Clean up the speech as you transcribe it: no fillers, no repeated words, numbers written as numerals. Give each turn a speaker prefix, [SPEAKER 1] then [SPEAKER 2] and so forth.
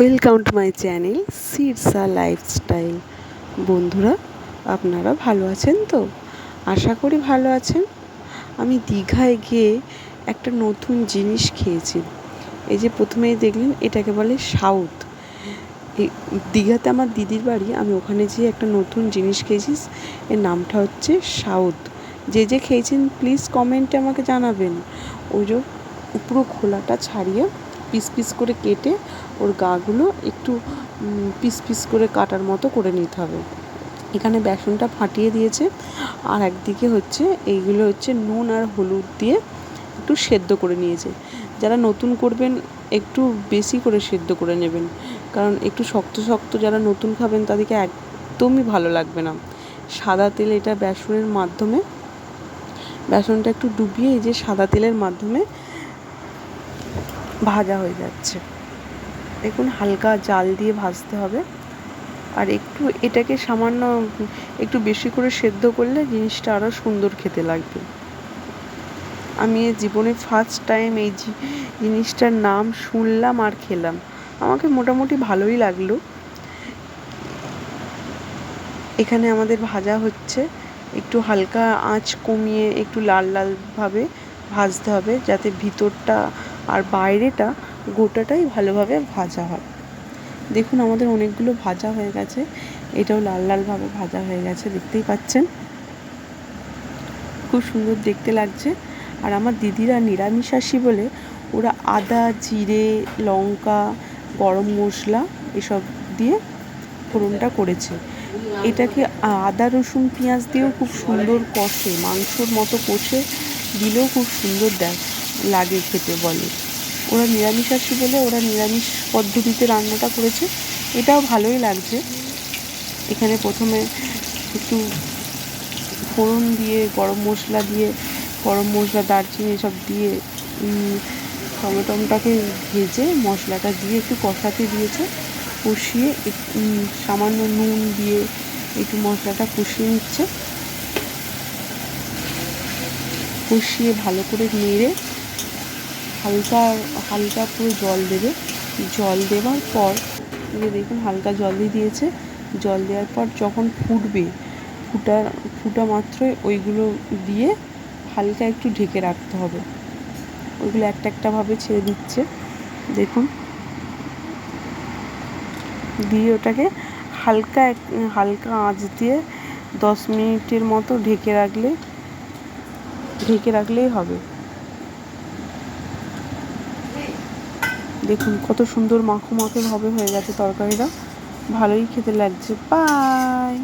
[SPEAKER 1] Welcome to my channel Sirsa lifestyle. বন্ধুরা, আপনারা ভালো আছেন তো? আশা করি ভালো আছেন। আমি দীঘায় গিয়ে একটা নতুন জিনিস খেয়েছি। এই যে প্রথমেই দেখলেন, এটাকে বলে সাউথ। এই দীঘাতে আমার দিদির বাড়ি, আমি ওখানে যেয়ে একটা নতুন জিনিস খেয়েছি। এর নামটা হচ্ছে সাউথ। যে যে খেয়েছেন প্লিজ কমেন্টে আমাকে জানাবেন। ওই যে পুরো খোলাটা ছাড়িয়ে পিস পিস করে কেটে ওর গাগুলো একটু পিস পিস করে কাটার মতো করে নিতে হবে। এখানে বেসনটা ফাটিয়ে দিয়েছে, আর একদিকে হচ্ছে এইগুলো হচ্ছে নুন আর হলুদ দিয়ে একটু সেদ্ধ করে নিয়েছে। যারা নতুন করবেন একটু বেশি করে সেদ্ধ করে নেবেন, কারণ একটু শক্ত শক্ত যারা নতুন খাবেন তাদেরকে একদমই ভালো লাগবে না। সাদা তেল, এটা বেসনের মাধ্যমে, বেসনটা একটু ডুবিয়ে এই যে সাদা তেলের মাধ্যমে ভাজা হয়ে যাচ্ছে। দেখুন, হালকা জাল দিয়ে ভাজতে হবে। আর একটু এটাকে সামান্য একটু বেশি করে সেদ্ধ করলে জিনিসটা আরও সুন্দর খেতে লাগবে। আমি জীবনে ফার্স্ট টাইম এই জিনিসটার নাম শুনলাম আর খেলাম। আমাকে মোটামুটি ভালোই লাগলো। এখানে আমাদের ভাজা হচ্ছে, একটু হালকা আঁচ কমিয়ে একটু লাল লালভাবে ভাজতে হবে, যাতে ভিতরটা আর বাইরেটা গোটাটাই ভালোভাবে ভাজা হয়। দেখুন, আমাদের অনেকগুলো ভাজা হয়ে গেছে। এটাও লাল লালভাবে ভাজা হয়ে গেছে, দেখতেই পাচ্ছেন। খুব সুন্দর দেখতে লাগছে। আর আমার দিদিরা নিরামিষাশী বলে ওরা আদা, জিরে, লঙ্কা, গরম মশলা এসব দিয়ে ফোড়নটা করেছে। এটাকে আদা, রসুন, পেঁয়াজ দিয়েও খুব সুন্দর কষে, মাংসর মতো কষে দিলেও খুব সুন্দর লাগে খেতে বলে। ওরা নিরামিষাশী বলে ওরা নিরামিষ পদ্ধতিতে রান্নাটা করেছে। এটাও ভালোই লাগছে। এখানে প্রথমে একটু ফোড়ন দিয়ে গরম মশলা, দারচিনি এসব দিয়ে টমেটোটাকে ভেজে মশলাটা দিয়ে একটু কষাতে দিয়েছে। কষিয়ে সামান্য নুন দিয়ে একটু মশলাটা কষিয়ে নিচ্ছে। কষিয়ে ভালো করে নেড়ে হালকা পুরো জল দেবে। জল দেওয়ার পর দেখুন হালকা জল দিয়েছে। জল দেওয়ার পর যখন ফুটবে, ফুটা মাত্রই ওইগুলো দিয়ে হালকা একটু ঢেকে রাখতে হবে। ওইগুলো একটাভাবে ছেড়ে দিচ্ছে, দেখুন। দিয়ে ওটাকে হালকা আঁচ দিয়ে 10 মিনিটের মতো ঢেকে রাখলেই হবে। দেখুন কত সুন্দর মাখো ভাবে হয়ে গেছে তরকারিটা। ভালোই খেতে লাগছে। বাই।